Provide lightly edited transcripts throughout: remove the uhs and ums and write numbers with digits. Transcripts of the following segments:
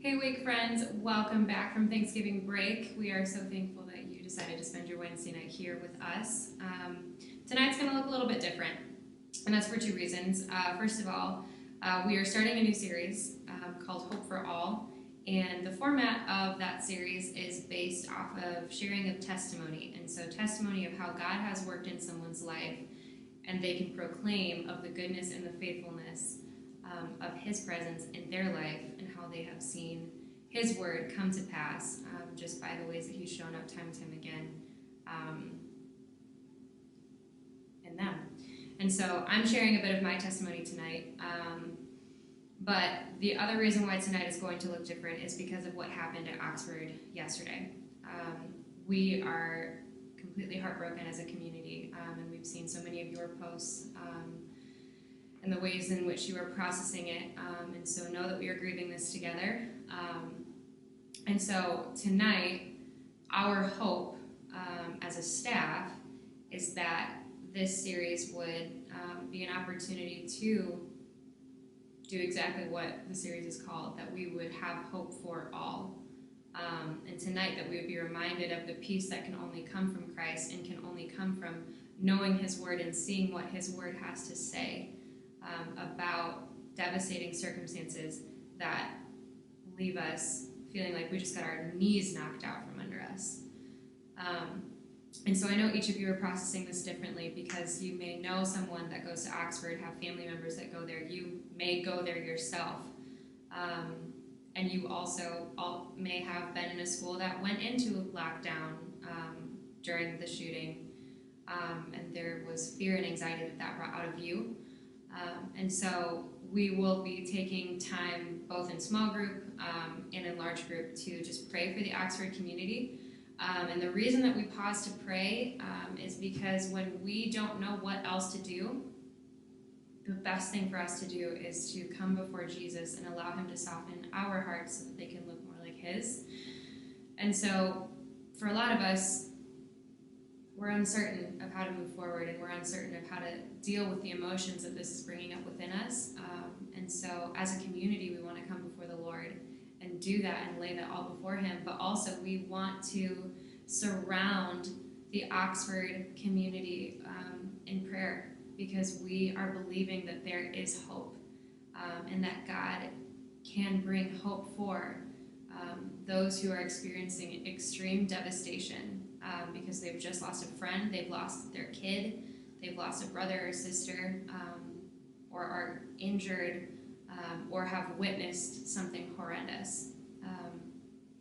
Hey Wake friends, welcome back from Thanksgiving break. We are so thankful that you decided to spend your Wednesday night here with us. Tonight's going to look a little bit different, and that's for two reasons. First of all, we are starting a new series called Hope for All, and the format of that series is based off of sharing of testimony, and so testimony of how God has worked in someone's life, and they can proclaim of the goodness and the faithfulness of His presence in their life and how they have seen His word come to pass just by the ways that He's shown up time and time again in them. And so I'm sharing a bit of my testimony tonight, but the other reason why tonight is going to look different is because of what happened at Oxford yesterday. We are completely heartbroken as a community, and we've seen so many of your posts and the ways in which you are processing it, and so know that we are grieving this together. And so tonight, our hope as a staff is that this series would be an opportunity to do exactly what the series is called, that we would have hope for all. And tonight that we would be reminded of the peace that can only come from Christ and can only come from knowing His word and seeing what His word has to say about devastating circumstances that leave us feeling like we just got our knees knocked out from under us. And so I know each of you are processing this differently because you may know someone that goes to Oxford, have family members that go there. You may go there yourself. And you also may have been in a school that went into lockdown during the shooting. And there was fear and anxiety that brought out of you. And so we will be taking time both in small group and in large group to just pray for the Oxford community. And the reason that we pause to pray is because when we don't know what else to do, the best thing for us to do is to come before Jesus and allow Him to soften our hearts so that they can look more like His. And so for a lot of us, we're uncertain of how to move forward, and we're uncertain of how to deal with the emotions that this is bringing up within us. And so as a community, we want to come before the Lord and do that and lay that all before Him. But also we want to surround the Oxford community in prayer, because we are believing that there is hope and that God can bring hope for those who are experiencing extreme devastation because they've just lost a friend, they've lost their kid, they've lost a brother or sister, or are injured, or have witnessed something horrendous.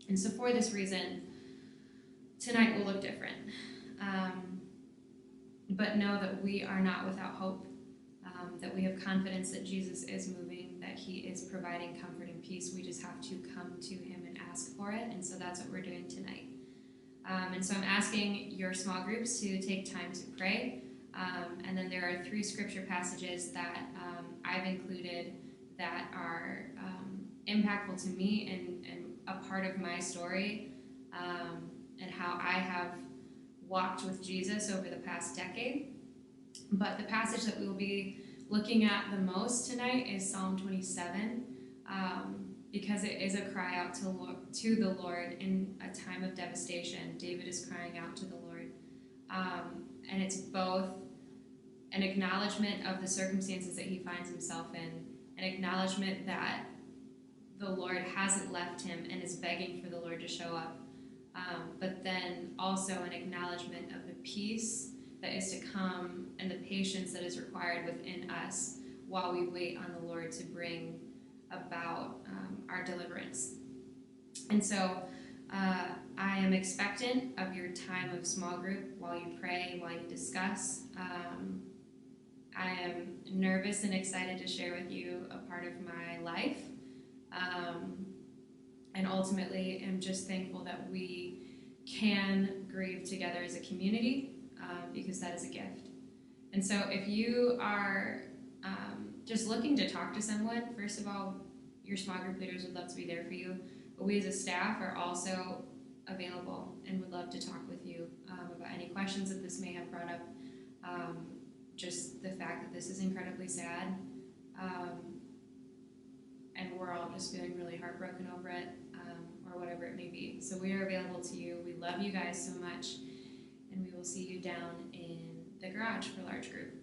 And so for this reason, tonight will look different. But know that we are not without hope, that we have confidence that Jesus is moving, that He is providing comfort and peace. We just have to come to Him and ask for it, and so that's what we're doing tonight. And so I'm asking your small groups to take time to pray, and then there are 3 scripture passages that I've included that are impactful to me and a part of my story, and how I have walked with Jesus over the past decade. But the passage that we will be looking at the most tonight is Psalm 27, because it is a cry out to the Lord in a time of devastation. David is crying out to the Lord. And it's both an acknowledgement of the circumstances that he finds himself in, an acknowledgement that the Lord hasn't left him and is begging for the Lord to show up, but then also an acknowledgement of the peace that is to come and the patience that is required within us while we wait on the Lord to bring about our deliverance. And so I am expectant of your time of small group while you pray, while you discuss. I am nervous and excited to share with you a part of my life. And ultimately, I'm just thankful that we can grieve together as a community, because that is a gift. And so if you are just looking to talk to someone, first of all, your small group leaders would love to be there for you. But we as a staff are also available and would love to talk with you about any questions that this may have brought up. Just the fact that this is incredibly sad. And we're all just feeling really heartbroken over it, or whatever it may be. So we are available to you. We love you guys so much, and we will see you down in the garage for large group.